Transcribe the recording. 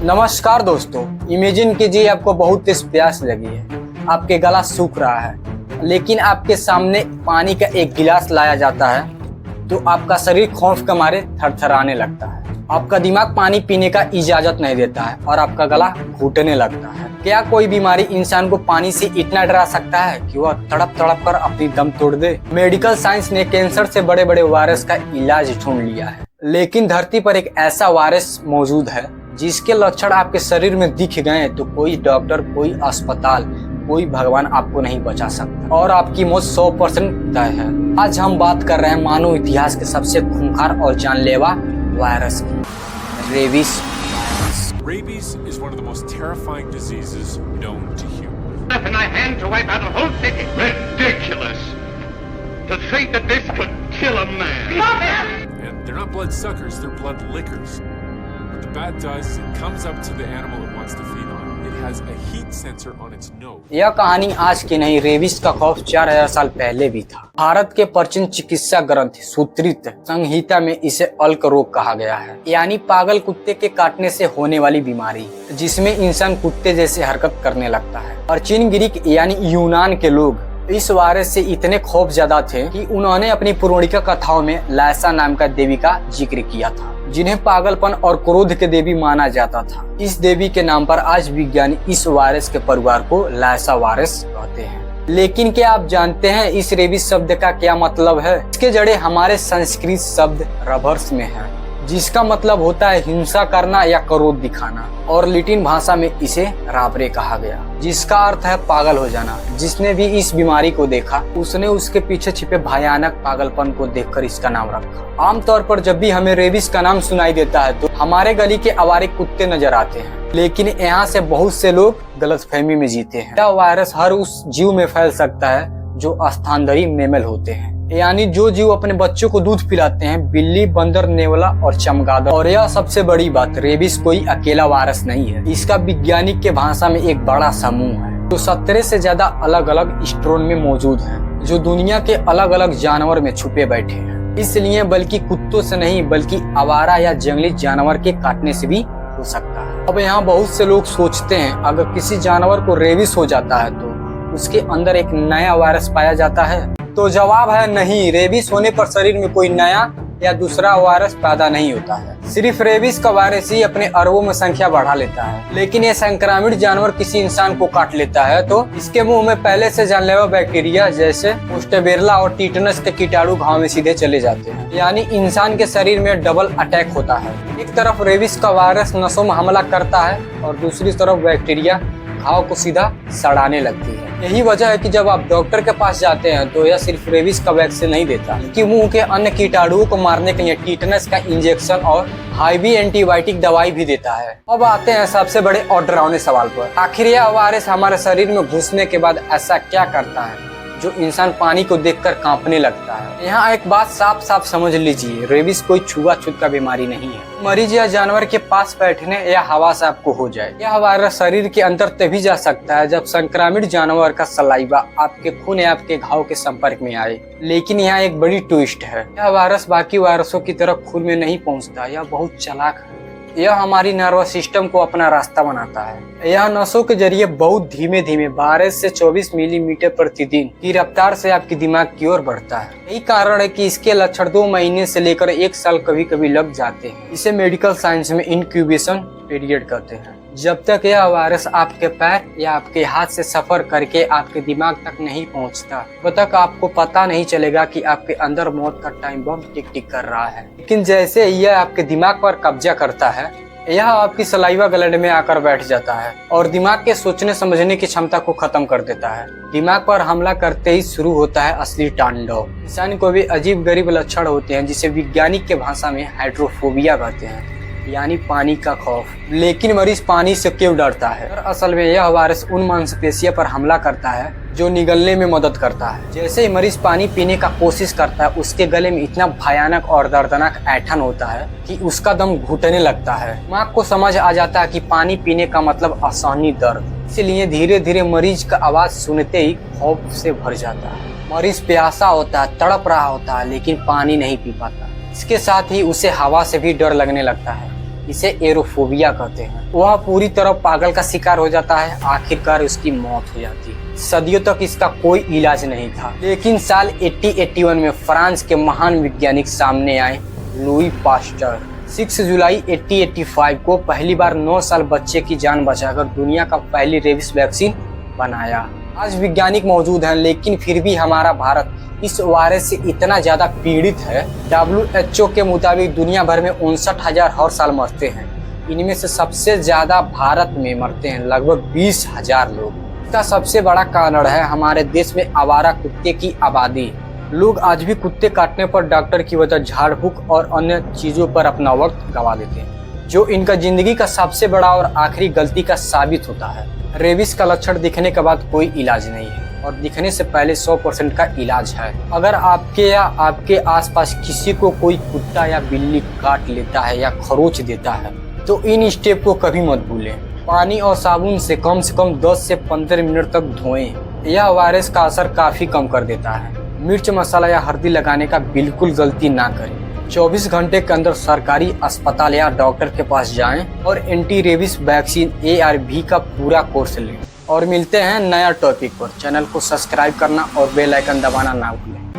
नमस्कार दोस्तों, इमेजिन कीजिए आपको बहुत तेज प्यास लगी है, आपके गला सूख रहा है, लेकिन आपके सामने पानी का एक गिलास लाया जाता है तो आपका शरीर खौफ के मारे थरथराने लगता है। आपका दिमाग पानी पीने का इजाजत नहीं देता है और आपका गला घुटने लगता है। क्या कोई बीमारी इंसान को पानी से इतना डरा सकता है कि वह तड़प तड़प कर अपनी दम तोड़ दे? मेडिकल साइंस ने कैंसर से बड़े बड़े वायरस का इलाज ढूंढ लिया है, लेकिन धरती पर एक ऐसा वायरस मौजूद है जिसके लक्षण आपके शरीर में दिख गए तो कोई डॉक्टर, कोई अस्पताल, कोई भगवान आपको नहीं बचा सकता और आपकी मौत 100% तय है। आज हम बात कर रहे हैं मानव इतिहास के सबसे खूंखार और जानलेवा वायरस की, rabies virus. Rabies is one of the most terrifying diseases known to humans. In my hand to wipe out a whole city. Ridiculous! To think that this could kill a man. And they're not blood suckers, they're blood lickers. What the bat does is it comes up to the animal it wants to feed on. It has a heat sensor on its nose. यह कहानी आज की नहीं, rabies का खौफ 4000 साल पहले भी था। भारत के प्राचीन चिकित्सा ग्रंथ सूत्रित संहिता में इसे अल्क रोग कहा गया है, यानी पागल कुत्ते के काटने से होने वाली बीमारी, जिसमें इंसान कुत्ते जैसे हरकत करने लगता है। प्राचीन ग्रीक यानी यूनान के लोग इस वायरस से इतने खौफजदा थे कि उन्होंने अपनी पौराणिक कथाओं में लायसा नाम का देवी का जिक्र किया था, जिन्हें पागलपन और क्रोध के देवी माना जाता था। इस देवी के नाम पर आज विज्ञानी इस वायरस के परिवार को लायसा वायरस कहते हैं। लेकिन क्या आप जानते हैं इस रेबीज शब्द का क्या मतलब है? इसके जड़ें हमारे संस्कृत शब्द रबर्स में है, जिसका मतलब होता है हिंसा करना या क्रोध दिखाना, और लैटिन भाषा में इसे राबरे कहा गया, जिसका अर्थ है पागल हो जाना। जिसने भी इस बीमारी को देखा उसने उसके पीछे छिपे भयानक पागलपन को देखकर इसका नाम रखा। आमतौर पर जब भी हमें रेबीज का नाम सुनाई देता है तो हमारे गली के आवारे कुत्ते नजर आते हैं, लेकिन यहाँ से बहुत से लोग गलतफहमी में जीते हैं। यह वायरस हर उस जीव में फैल सकता है जो स्तनधारी मैमल होते हैं, यानी जो जीव अपने बच्चों को दूध पिलाते हैं, बिल्ली, बंदर, नेवला और चमगादड़। और यह सबसे बड़ी बात, रेबीज कोई अकेला वायरस नहीं है। इसका वैज्ञानिक के भाषा में एक बड़ा समूह है जो 17 से ज्यादा अलग अलग स्ट्रेन में मौजूद है, जो दुनिया के अलग अलग जानवर में छुपे बैठे हैं। इसलिए बल्कि कुत्तों से नहीं बल्कि आवारा या जंगली जानवर के काटने से भी हो सकता है। अब यहाँ बहुत से लोग सोचते हैं अगर किसी जानवर को रेबीज हो जाता है तो उसके अंदर एक नया वायरस पाया जाता है। तो जवाब है नहीं, रेबीज होने पर शरीर में कोई नया या दूसरा वायरस पैदा नहीं होता है। सिर्फ रेबीज का वायरस ही अपने अरबों में संख्या बढ़ा लेता है। लेकिन ये संक्रामित जानवर किसी इंसान को काट लेता है तो इसके मुंह में पहले से जानलेवा बैक्टीरिया जैसे पोस्टेबेरला और टीटनस के कीटाणु घाव में सीधे चले जाते हैं, यानी इंसान के शरीर में डबल अटैक होता है। एक तरफ रेबीज का वायरस नसों में हमला करता है और दूसरी तरफ बैक्टीरिया घाव को सीधा सड़ाने लगती है। यही वजह है कि जब आप डॉक्टर के पास जाते हैं तो यह सिर्फ रेबीज का वैक्सीन नहीं देता, कि मुंह के अन्य कीटाणुओं को मारने के लिए टीटनस का इंजेक्शन और हाईवी एंटीबायोटिक दवाई भी देता है। अब आते हैं सबसे बड़े और डरावने सवाल पर, आखिर यह वायरस हमारे शरीर में घुसने के बाद ऐसा क्या करता है जो इंसान पानी को देखकर कांपने लगता है? यहाँ एक बात साफ साफ समझ लीजिए, रेबीज कोई छुआछूत का बीमारी नहीं है। मरीज या जानवर के पास बैठने या हवा से आपको हो जाए। यह वायरस शरीर के अंदर तभी जा सकता है जब संक्रमित जानवर का सलाइवा आपके खून या आपके घाव के संपर्क में आए। लेकिन यहाँ एक बड़ी ट्विस्ट है, यह वायरस बाकी वायरसों की तरह खून में नहीं पहुँचता। यह बहुत चालाक है। यह हमारी नर्वस सिस्टम को अपना रास्ता बनाता है। यह नसों के जरिए बहुत धीमे धीमे 12 से 24 मिलीमीटर प्रतिदिन की रफ्तार से आपके दिमाग की ओर बढ़ता है। यही कारण है कि इसके लक्षण 2 महीने से लेकर 1 साल कभी कभी लग जाते हैं। इसे मेडिकल साइंस में इंक्यूबेशन पीरियड कहते हैं। जब तक यह वायरस आपके पैर या आपके हाथ से सफर करके आपके दिमाग तक नहीं पहुंचता, तब तक आपको पता नहीं चलेगा कि आपके अंदर मौत का टाइम बम टिक टिक कर रहा है। लेकिन जैसे यह आपके दिमाग पर कब्जा करता है, यह आपकी सलाइवा ग्लैंड में आकर बैठ जाता है और दिमाग के सोचने समझने की क्षमता को खत्म कर देता है। दिमाग पर हमला करते ही शुरू होता है असली तांडव। इंसान को भी अजीब गरीब लक्षण होते हैं जिसे वैज्ञानिक के भाषा में हाइड्रोफोबिया कहते हैं, यानी पानी का खौफ। लेकिन मरीज पानी से क्यों डरता है? असल में यह वायरस उन मांसपेशियों पर हमला करता है जो निगलने में मदद करता है। जैसे ही मरीज पानी पीने का कोशिश करता है, उसके गले में इतना भयानक और दर्दनाक ऐंठन होता है कि उसका दम घुटने लगता है। दिमाग को समझ आ जाता है कि पानी पीने का मतलब असहनीय दर्द। इसलिए धीरे धीरे मरीज का आवाज सुनते ही खौफ से भर जाता है। मरीज प्यासा होता है, तड़प रहा होता है, लेकिन पानी नहीं पी पाता। इसके साथ ही उसे हवा से भी डर लगने लगता है। इसे एरोफोबिया कहते हैं। वह पूरी तरह पागल का शिकार हो जाता है, आखिरकार उसकी मौत हो जाती है। सदियों तक इसका कोई इलाज नहीं था, लेकिन साल 1881 में फ्रांस के महान वैज्ञानिक सामने आए, लुई पास्टर। 6 जुलाई 1885 को पहली बार 9 साल बच्चे की जान बचाकर दुनिया का पहली रेबीज वैक्सीन बनाया। आज वैज्ञानिक मौजूद हैं, लेकिन फिर भी हमारा भारत इस वायरस से इतना ज्यादा पीड़ित है। WHO के मुताबिक दुनिया भर में 59,000 हर साल मरते हैं। इनमें से सबसे ज्यादा भारत में मरते हैं, लगभग 20,000 लोग। इसका सबसे बड़ा कारण है हमारे देश में आवारा कुत्ते की आबादी। लोग आज भी कुत्ते काटने पर डॉक्टर की वजह झाड़ फूक और अन्य चीजों पर अपना वक्त गवा देते हैं, जो इनका जिंदगी का सबसे बड़ा और आखिरी गलती का साबित होता है। रेबीज का लक्षण दिखने के बाद कोई इलाज नहीं है, और दिखने से पहले 100% का इलाज है। अगर आपके या आपके आसपास किसी को कोई कुत्ता या बिल्ली काट लेता है या खरोच देता है, तो इन स्टेप को कभी मत भूलें। पानी और साबुन से कम 10 से 15 मिनट तक धोएं। यह वायरस का असर काफी कम कर देता है। मिर्च मसाला या हल्दी लगाने का बिल्कुल गलती ना करें। 24 घंटे के अंदर सरकारी अस्पताल या डॉक्टर के पास जाएं और एंटी रेबीज वैक्सीन ARV का पूरा कोर्स लें। और मिलते हैं नया टॉपिक पर। चैनल को सब्सक्राइब करना और बेल आइकन दबाना ना भूलें।